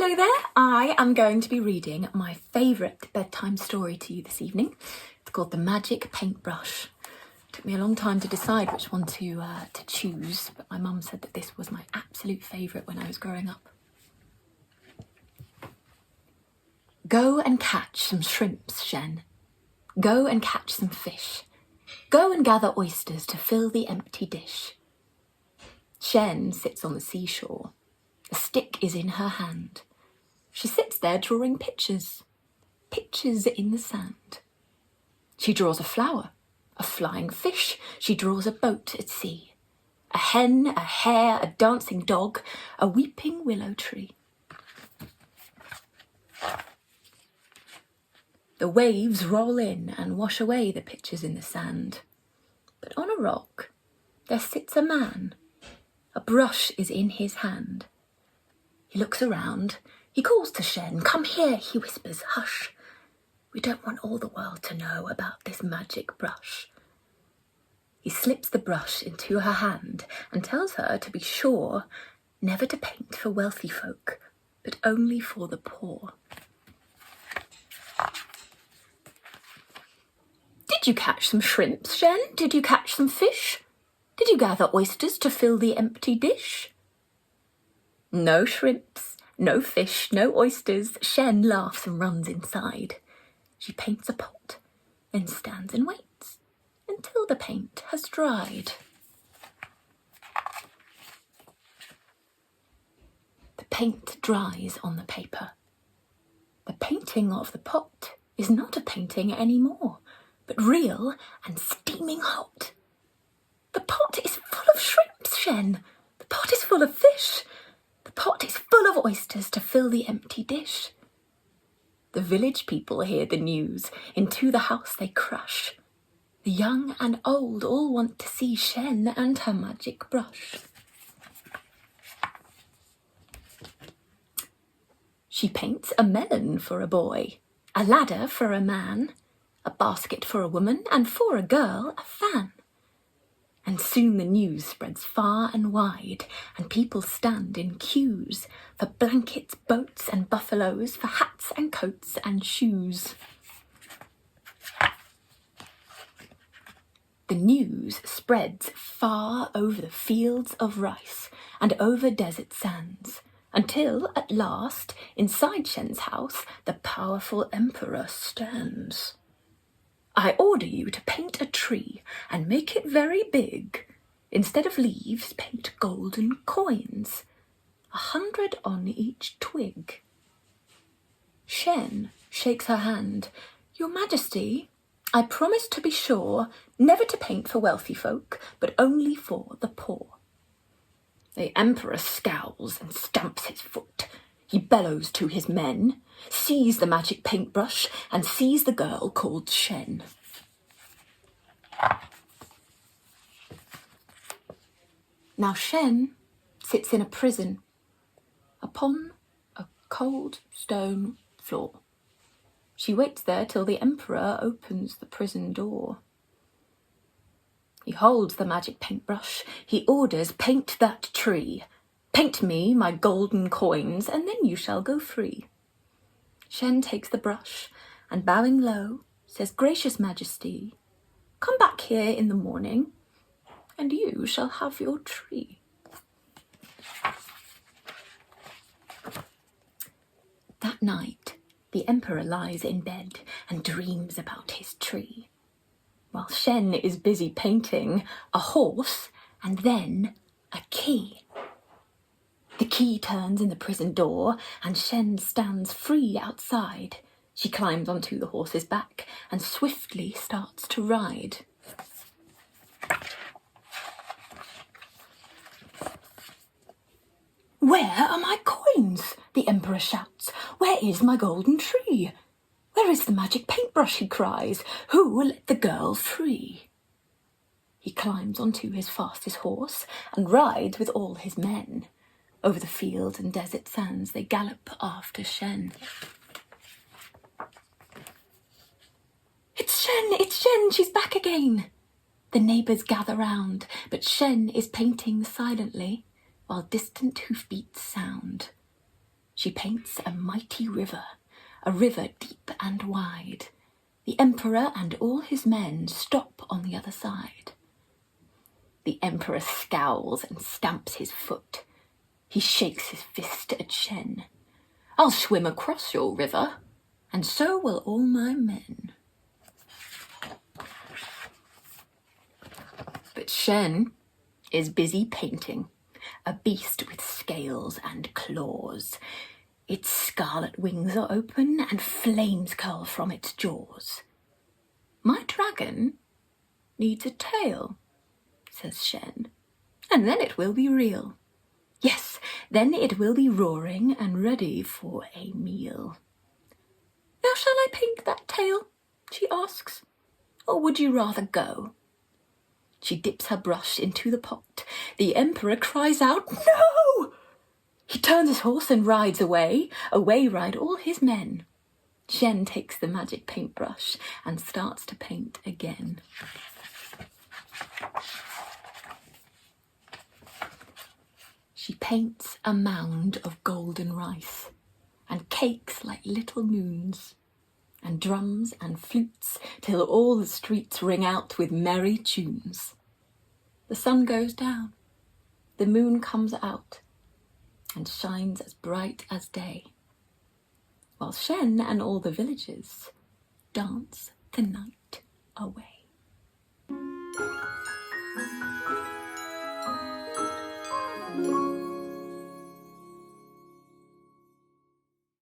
Hello there, I am going to be reading my favourite bedtime story to you this evening. It's called The Magic Paintbrush. It took me a long time to decide which one to choose, but my mum said that this was my absolute favourite when I was growing up. Go and catch some shrimps, Shen. Go and catch some fish. Go and gather oysters to fill the empty dish. Shen sits on the seashore. A stick is in her hand. She sits there drawing pictures in the sand. She draws a flower, a flying fish. She draws a boat at sea. A hen, a hare, a dancing dog, a weeping willow tree. The waves roll in and wash away the pictures in the sand. But on a rock there sits a man. A brush is in his hand. He looks around. He calls to Shen. Come here, he whispers. Hush. We don't want all the world to know about this magic brush. He slips the brush into her hand and tells her to be sure never to paint for wealthy folk, but only for the poor. Did you catch some shrimps, Shen? Did you catch some fish? Did you gather oysters to fill the empty dish? No shrimps, no fish, no oysters. Shen laughs and runs inside. She paints a pot, then stands and waits until the paint has dried. The paint dries on the paper. The painting of the pot is not a painting anymore, but real and steaming hot. The pot is full of shrimps, Shen. The pot is full of fish. The pot is full of oysters to fill the empty dish. The village people hear the news. Into the house they crush. The young and old all want to see Shen and her magic brush. She paints a melon for a boy, a ladder for a man, a basket for a woman, and for a girl a fan. And soon the news spreads far and wide, and people stand in queues for blankets, boats and buffaloes, for hats and coats and shoes. The news spreads far over the fields of rice and over desert sands, until at last, inside Shen's house, the powerful emperor stands. I order you to paint a tree and make it very big. Instead of leaves, paint golden coins, 100 on each twig. Shen shakes her hand. Your Majesty, I promise to be sure never to paint for wealthy folk, but only for the poor. The emperor scowls and stamps his foot. He bellows to his men, sees the magic paintbrush, and sees the girl called Shen. Now Shen sits in a prison upon a cold stone floor. She waits there till the emperor opens the prison door. He holds the magic paintbrush. He orders, paint that tree. Paint me my golden coins, and then you shall go free. Shen takes the brush, and bowing low, says, Gracious Majesty, come back here in the morning, and you shall have your tree. That night, the emperor lies in bed and dreams about his tree, while Shen is busy painting a horse and then a key. The key turns in the prison door, and Shen stands free outside. She climbs onto the horse's back and swiftly starts to ride. Where are my coins? The emperor shouts. Where is my golden tree? Where is the magic paintbrush? He cries. Who will let the girl free? He climbs onto his fastest horse and rides with all his men. Over the fields and desert sands they gallop after Shen. It's Shen, she's back again. The neighbours gather round, but Shen is painting silently while distant hoofbeats sound. She paints a mighty river, a river deep and wide. The emperor and all his men stop on the other side. The emperor scowls and stamps his foot. He shakes his fist at Shen. I'll swim across your river, and so will all my men. But Shen is busy painting, a beast with scales and claws. Its scarlet wings are open and flames curl from its jaws. My dragon needs a tail, says Shen, and then it will be real. Yes, then it will be roaring and ready for a meal. Now shall I paint that tail? She asks, or would you rather go? She dips her brush into the pot. The emperor cries out, no! He turns his horse and rides away. Away ride all his men. Shen takes the magic paintbrush and starts to paint again. She paints a mound of golden rice, and cakes like little moons, and drums and flutes, till all the streets ring out with merry tunes. The sun goes down, the moon comes out, and shines as bright as day, while Shen and all the villagers dance the night away.